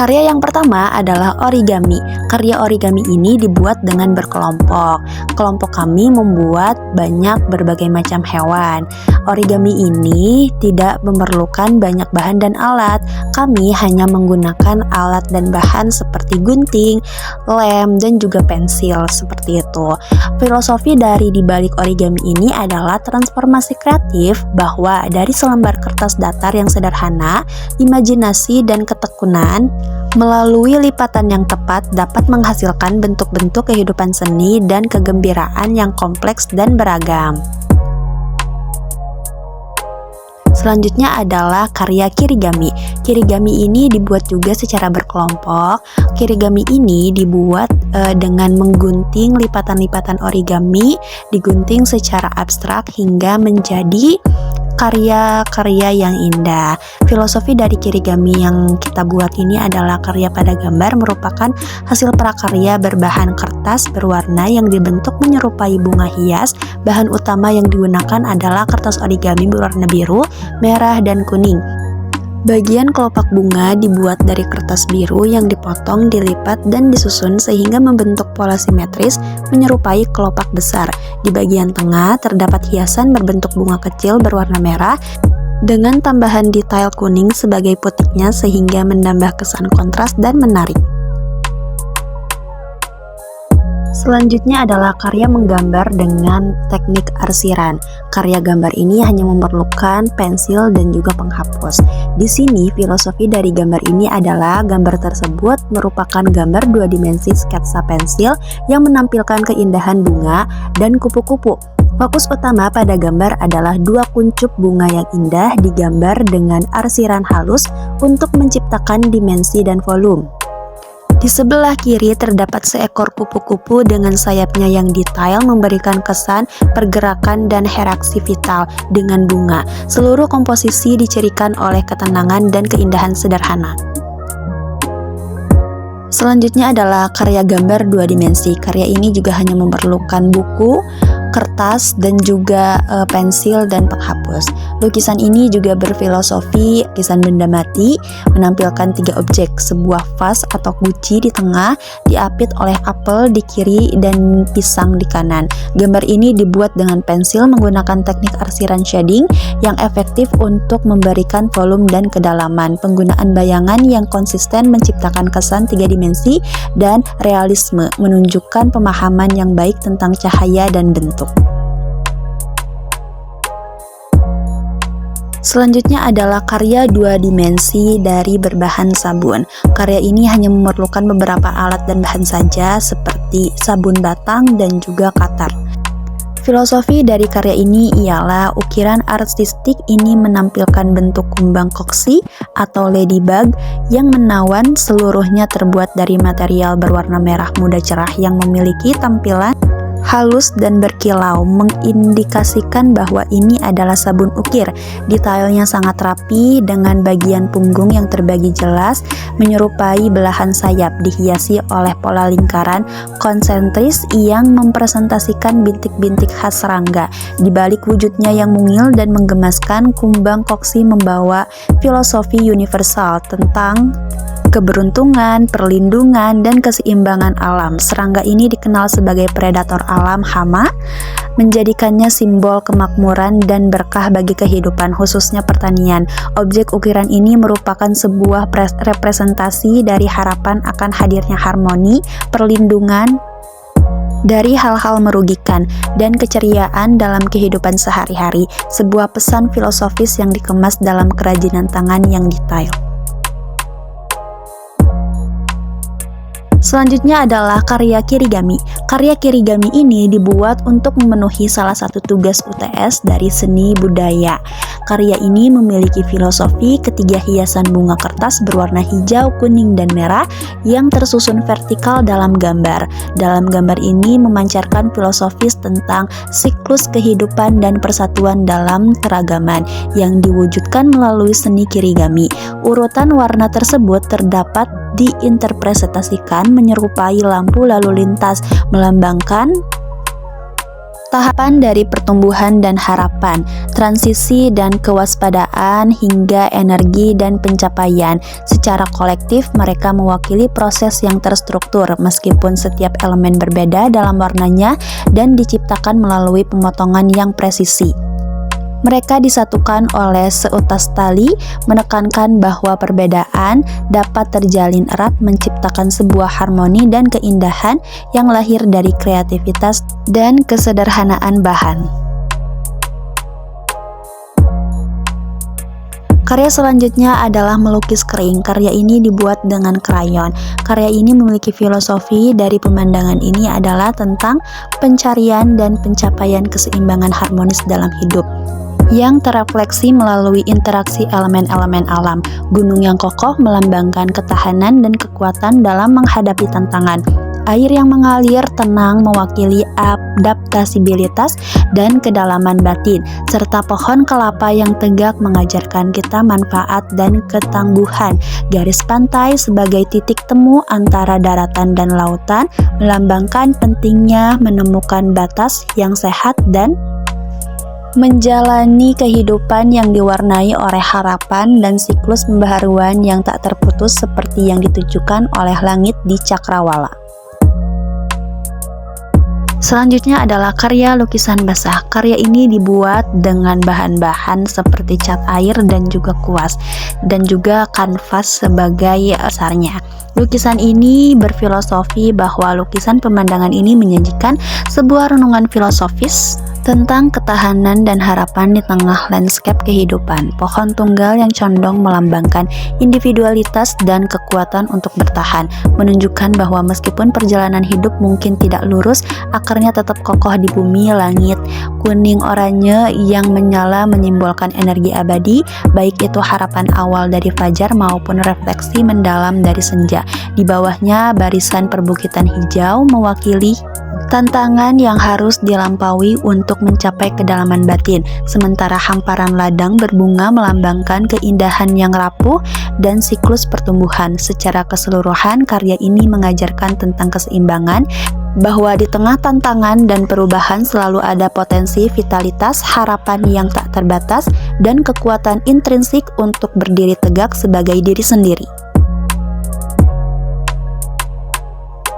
Karya yang pertama adalah origami. Karya origami ini dibuat dengan berkelompok. Kelompok kami membuat banyak berbagai macam hewan. Origami ini tidak memerlukan banyak bahan dan alat. Kami hanya menggunakan alat dan bahan seperti gunting, lem, dan juga pensil seperti itu. Filosofi dari dibalik origami ini adalah transformasi kreatif, bahwa dari selembar kertas datar yang sederhana, imajinasi dan ketekunan melalui lipatan yang tepat dapat menghasilkan bentuk-bentuk kehidupan seni dan kegembiraan yang kompleks dan beragam. Selanjutnya adalah karya kirigami. Kirigami ini dibuat juga secara berkelompok. Kirigami ini dibuat dengan menggunting lipatan-lipatan origami, digunting secara abstrak hingga menjadi karya-karya yang indah. Filosofi dari kirigami yang kita buat ini adalah karya pada gambar merupakan hasil prakarya berbahan kertas berwarna yang dibentuk menyerupai bunga hias. Bahan utama yang digunakan adalah kertas origami berwarna biru, merah, dan kuning. Bagian kelopak bunga dibuat dari kertas biru yang dipotong, dilipat, dan disusun sehingga membentuk pola simetris menyerupai kelopak besar. Di bagian tengah terdapat hiasan berbentuk bunga kecil berwarna merah dengan tambahan detail kuning sebagai putiknya sehingga menambah kesan kontras dan menarik. Selanjutnya adalah karya menggambar dengan teknik arsiran. Karya gambar ini hanya memerlukan pensil dan juga penghapus. Di sini filosofi dari gambar ini adalah gambar tersebut merupakan gambar dua dimensi sketsa pensil yang menampilkan keindahan bunga dan kupu-kupu. Fokus utama pada gambar adalah dua kuncup bunga yang indah digambar dengan arsiran halus untuk menciptakan dimensi dan volume. Di sebelah kiri terdapat seekor kupu-kupu dengan sayapnya yang detail memberikan kesan pergerakan dan reaksi vital dengan bunga. Seluruh komposisi dicirikan oleh ketenangan dan keindahan sederhana. Selanjutnya adalah karya gambar dua dimensi. Karya ini juga hanya memerlukan buku, kertas, dan juga pensil dan penghapus. Lukisan ini juga berfilosofi lukisan benda mati, menampilkan tiga objek, sebuah vas atau guci di tengah, diapit oleh apel di kiri dan pisang di kanan. Gambar ini dibuat dengan pensil menggunakan teknik arsiran shading yang efektif untuk memberikan volume dan kedalaman. Penggunaan bayangan yang konsisten menciptakan kesan tiga dimensi dan realisme, menunjukkan pemahaman yang baik tentang cahaya dan bentuk. Selanjutnya adalah karya dua dimensi dari berbahan sabun. Karya ini hanya memerlukan beberapa alat dan bahan saja seperti sabun batang dan juga cutter. Filosofi dari karya ini ialah ukiran artistik ini menampilkan bentuk kumbang koksi atau ladybug yang menawan, seluruhnya terbuat dari material berwarna merah muda cerah yang memiliki tampilan halus dan berkilau, mengindikasikan bahwa ini adalah sabun ukir. Detailnya sangat rapi dengan bagian punggung yang terbagi jelas menyerupai belahan sayap, dihiasi oleh pola lingkaran konsentris yang mempresentasikan bintik-bintik khas serangga. Di balik wujudnya yang mungil dan menggemaskan, kumbang koksi membawa filosofi universal tentang keberuntungan, perlindungan, dan keseimbangan alam. Serangga ini dikenal sebagai predator alam hama, menjadikannya simbol kemakmuran dan berkah bagi kehidupan, khususnya pertanian. Objek ukiran ini merupakan sebuah representasi dari harapan akan hadirnya harmoni, perlindungan dari hal-hal merugikan, dan keceriaan dalam kehidupan sehari-hari. Sebuah pesan filosofis yang dikemas dalam kerajinan tangan yang detail. Selanjutnya adalah karya kirigami. Karya kirigami ini dibuat untuk memenuhi salah satu tugas UTS dari seni budaya. Karya ini memiliki filosofi ketiga hiasan bunga kertas berwarna hijau, kuning, dan merah yang tersusun vertikal dalam gambar. Dalam gambar ini memancarkan filosofis tentang siklus kehidupan dan persatuan dalam keragaman yang diwujudkan melalui seni kirigami. Urutan warna tersebut terdapat diinterpretasikan menyerupai lampu lalu lintas, melambangkan Tahapan dari pertumbuhan dan harapan, transisi dan kewaspadaan, hingga energi dan pencapaian. Secara kolektif, mereka mewakili proses yang terstruktur, meskipun setiap elemen berbeda dalam warnanya dan diciptakan melalui pemotongan yang presisi. Mereka disatukan oleh seutas tali, menekankan bahwa perbedaan dapat terjalin erat menciptakan sebuah harmoni dan keindahan yang lahir dari kreativitas dan kesederhanaan bahan. Karya selanjutnya adalah melukis kering. Karya ini dibuat dengan krayon. Karya ini memiliki filosofi dari pemandangan ini adalah tentang pencarian dan pencapaian keseimbangan harmonis dalam hidup, yang terefleksi melalui interaksi elemen-elemen alam. Gunung yang kokoh melambangkan ketahanan dan kekuatan dalam menghadapi tantangan. Air yang mengalir tenang mewakili adaptasibilitas dan kedalaman batin, serta pohon kelapa yang tegak mengajarkan kita manfaat dan ketangguhan. Garis pantai sebagai titik temu antara daratan dan lautan melambangkan pentingnya menemukan batas yang sehat dan menjalani kehidupan yang diwarnai oleh harapan dan siklus pembaharuan yang tak terputus seperti yang ditujukan oleh langit di cakrawala. Selanjutnya adalah karya lukisan basah. Karya ini dibuat dengan bahan-bahan seperti cat air dan juga kuas, dan juga kanvas sebagai dasarnya. Lukisan ini berfilosofi bahwa lukisan pemandangan ini menyajikan sebuah renungan filosofis tentang ketahanan dan harapan di tengah landscape kehidupan. Pohon tunggal yang condong melambangkan individualitas dan kekuatan untuk bertahan, menunjukkan bahwa meskipun perjalanan hidup mungkin tidak lurus, akarnya tetap kokoh di bumi langit. Kuning oranye yang menyala menyimbolkan energi abadi, baik itu harapan awal dari fajar maupun refleksi mendalam dari senja. Di bawahnya barisan perbukitan hijau mewakili tantangan yang harus dilampaui untuk mencapai kedalaman batin, sementara hamparan ladang berbunga melambangkan keindahan yang rapuh dan siklus pertumbuhan. Secara keseluruhan, karya ini mengajarkan tentang keseimbangan, bahwa di tengah tantangan dan perubahan selalu ada potensi vitalitas, harapan yang tak terbatas, dan kekuatan intrinsik untuk berdiri tegak sebagai diri sendiri.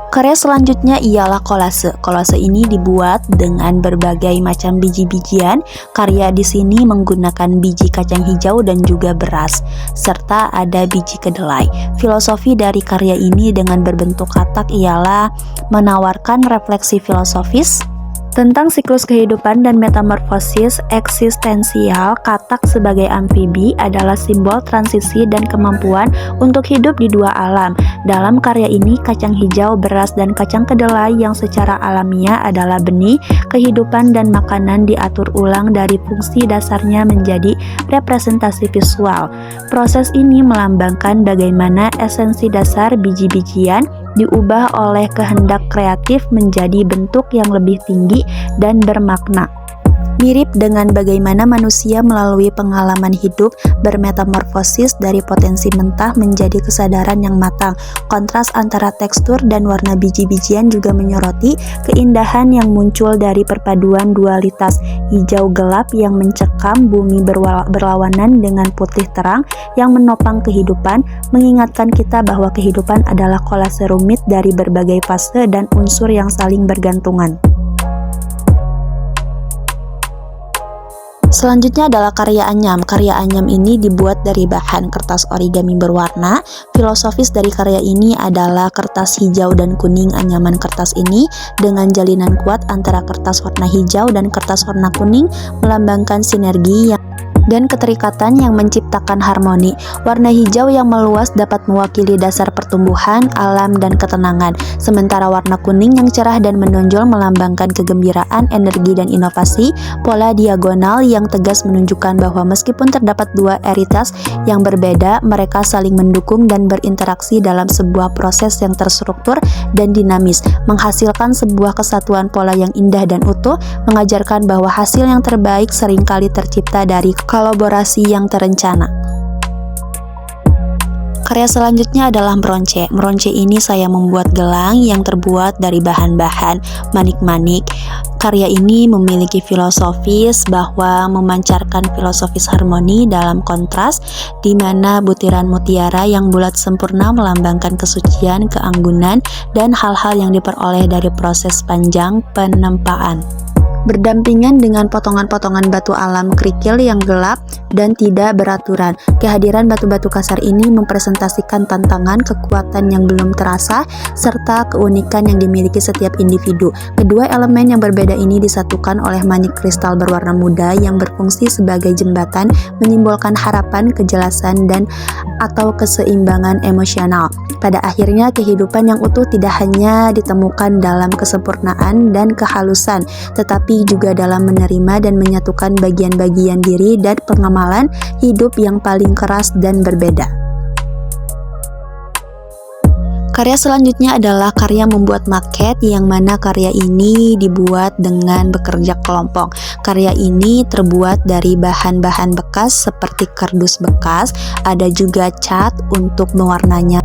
Karya selanjutnya ialah kolase. Kolase ini dibuat dengan berbagai macam biji-bijian. Karya di sini menggunakan biji kacang hijau dan juga beras, serta ada biji kedelai. Filosofi dari karya ini dengan berbentuk katak ialah menawarkan refleksi filosofis tentang siklus kehidupan dan metamorfosis eksistensial. Katak sebagai amfibi adalah simbol transisi dan kemampuan untuk hidup di dua alam. Dalam karya ini, kacang hijau, beras, dan kacang kedelai yang secara alamiah adalah benih, kehidupan, dan makanan diatur ulang dari fungsi dasarnya menjadi representasi visual. Proses ini melambangkan bagaimana esensi dasar biji-bijian diubah oleh kehendak kreatif menjadi bentuk yang lebih tinggi dan bermakna. Mirip dengan bagaimana manusia melalui pengalaman hidup bermetamorfosis dari potensi mentah menjadi kesadaran yang matang. Kontras antara tekstur dan warna biji-bijian juga menyoroti keindahan yang muncul dari perpaduan dualitas hijau gelap yang mencekam bumi berlawanan dengan putih terang yang menopang kehidupan, mengingatkan kita bahwa kehidupan adalah kolase rumit dari berbagai fase dan unsur yang saling bergantungan. Selanjutnya adalah karya anyam. Karya anyam ini dibuat dari bahan kertas origami berwarna. Filosofis dari karya ini adalah kertas hijau dan kuning. Anyaman kertas ini dengan jalinan kuat antara kertas warna hijau dan kertas warna kuning melambangkan sinergi dan keterikatan yang menciptakan harmoni. Warna hijau yang meluas dapat mewakili dasar pertumbuhan, alam, dan ketenangan. Sementara warna kuning yang cerah dan menonjol melambangkan kegembiraan, energi, dan inovasi. Pola diagonal yang tegas menunjukkan bahwa meskipun terdapat dua entitas yang berbeda, mereka saling mendukung dan berinteraksi dalam sebuah proses yang terstruktur dan dinamis, menghasilkan sebuah kesatuan pola yang indah dan utuh, mengajarkan bahwa hasil yang terbaik seringkali tercipta dari kolaborasi yang terencana. Karya selanjutnya adalah meronce. Meronce ini saya membuat gelang yang terbuat dari bahan-bahan manik-manik. Karya ini memiliki filosofis bahwa memancarkan filosofis harmoni dalam kontras, di mana butiran mutiara yang bulat sempurna melambangkan kesucian, keanggunan, dan hal-hal yang diperoleh dari proses panjang penempaan. Berdampingan dengan potongan-potongan batu alam kerikil yang gelap dan tidak beraturan. Kehadiran batu-batu kasar ini mempresentasikan tantangan, kekuatan yang belum terasa, serta keunikan yang dimiliki setiap individu. Kedua elemen yang berbeda ini disatukan oleh manik kristal berwarna muda yang berfungsi sebagai jembatan, menyimbolkan harapan, kejelasan, dan atau keseimbangan emosional. Pada akhirnya, kehidupan yang utuh tidak hanya ditemukan dalam kesempurnaan dan kehalusan, tetapi juga dalam menerima dan menyatukan bagian-bagian diri dan pengamalan hidup yang paling keras dan berbeda. Karya selanjutnya adalah karya membuat maket, yang mana karya ini dibuat dengan bekerja kelompok. Karya ini terbuat dari bahan-bahan bekas seperti kardus bekas, ada juga cat untuk mewarnanya.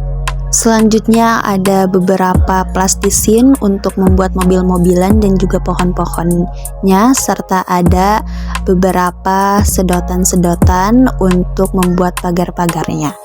Selanjutnya ada beberapa plastisin untuk membuat mobil-mobilan dan juga pohon-pohonnya, serta ada beberapa sedotan-sedotan untuk membuat pagar-pagarnya.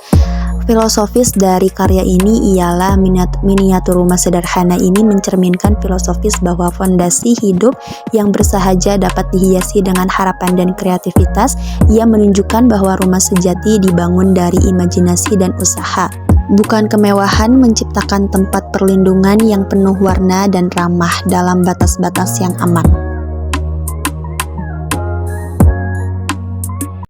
Filosofis dari karya ini ialah miniatur rumah sederhana ini mencerminkan filosofis bahwa fondasi hidup yang bersahaja dapat dihiasi dengan harapan dan kreativitas. Ia menunjukkan bahwa rumah sejati dibangun dari imajinasi dan usaha, bukan kemewahan, menciptakan tempat perlindungan yang penuh warna dan ramah dalam batas-batas yang aman.